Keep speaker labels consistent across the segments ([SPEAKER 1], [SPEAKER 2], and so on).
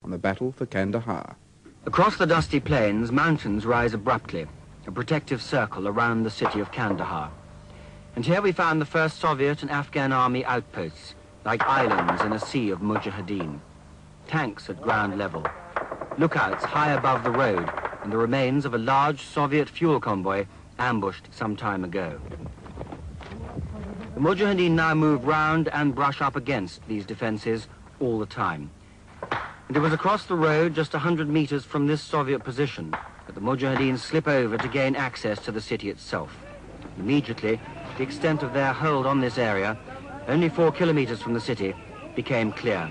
[SPEAKER 1] on the battle for Kandahar.
[SPEAKER 2] Across the dusty plains, mountains rise abruptly, a protective circle around the city of Kandahar. And here we found the first Soviet and Afghan army outposts, like islands in a sea of mujahideen. Tanks at ground level, lookouts high above the road, and the remains of a large Soviet fuel convoy ambushed some time ago. The mujahideen now move round and brush up against these defences all the time. And it was across the road, just 100 meters from this Soviet position, that the mujahideen slip over to gain access to the city itself. Immediately, the extent of their hold on this area, only 4 kilometers from the city, became clear.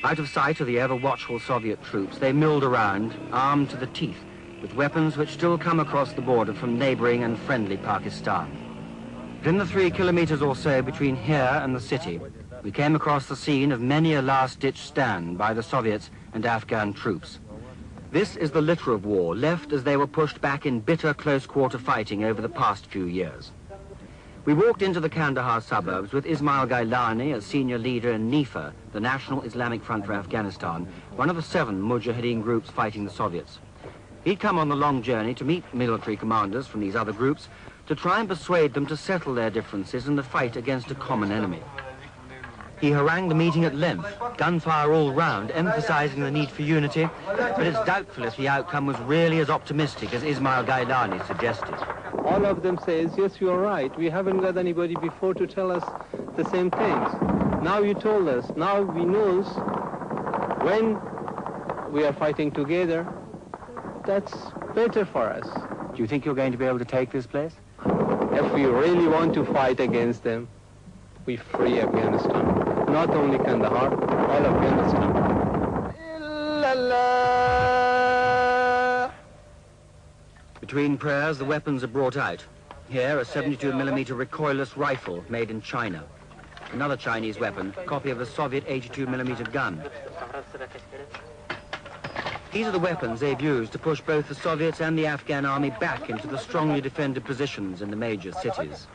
[SPEAKER 2] Out of sight of the ever-watchful Soviet troops, they milled around, armed to the teeth, with weapons which still come across the border from neighboring and friendly Pakistan. Within the 3 kilometers or so between here and the city, we came across the scene of many a last-ditch stand by the Soviets and Afghan troops. This is the litter of war, left as they were pushed back in bitter close-quarter fighting over the past few years. We walked into the Kandahar suburbs with Ismail Gailani as senior leader in NIFA, the National Islamic Front for Afghanistan, one of the 7 mujahideen groups fighting the Soviets. He'd come on the long journey to meet military commanders from these other groups to try and persuade them to settle their differences in the fight against a common enemy. He harangued the meeting at length, gunfire all round, emphasizing the need for unity, but it's doubtful if the outcome was really as optimistic as Ismail Gailani suggested.
[SPEAKER 3] All of them says, yes, you're right. We haven't got anybody before to tell us the same things. Now you told us. Now we know when we are fighting together, that's better for us.
[SPEAKER 2] Do you think you're going to be able to take this place?
[SPEAKER 3] If we really want to fight against them, we free Afghanistan. Not only Kandahar, all Afghanistan.
[SPEAKER 2] Between prayers, the weapons are brought out. Here, a 72mm recoilless rifle made in China. Another Chinese weapon, copy of a Soviet 82mm gun. These are the weapons they've used to push both the Soviets and the Afghan army back into the strongly defended positions in the major cities.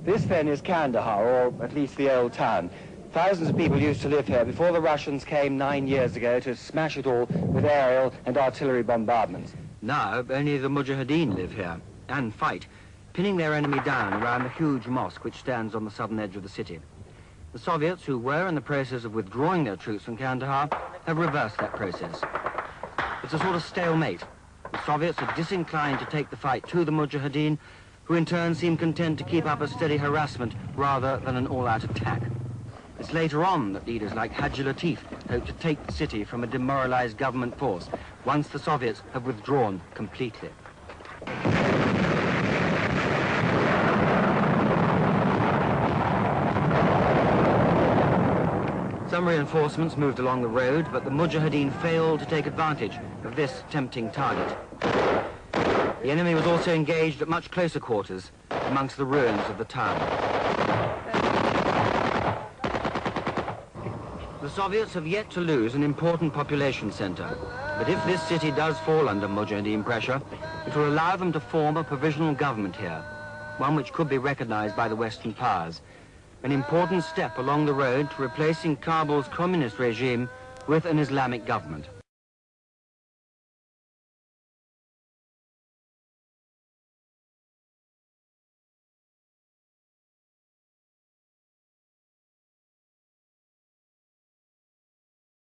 [SPEAKER 2] This then is Kandahar, or at least the old town. Thousands of people used to live here before the Russians came 9 years ago to smash it all with aerial and artillery bombardments. Now, only the mujahideen live here and fight, pinning their enemy down around the huge mosque which stands on the southern edge of the city. The Soviets, who were in the process of withdrawing their troops from Kandahar, have reversed that process. It's a sort of stalemate. The Soviets are disinclined to take the fight to the mujahideen, who in turn seem content to keep up a steady harassment rather than an all-out attack. It's later on that leaders like Haji Latif hope to take the city from a demoralized government force once the Soviets have withdrawn completely. Some reinforcements moved along the road, but the mujahideen failed to take advantage of this tempting target. The enemy was also engaged at much closer quarters amongst the ruins of the town. The Soviets have yet to lose an important population center, but if this city does fall under mujahideen pressure, it will allow them to form a provisional government here, one which could be recognized by the Western powers, an important step along the road to replacing Kabul's communist regime with an Islamic government.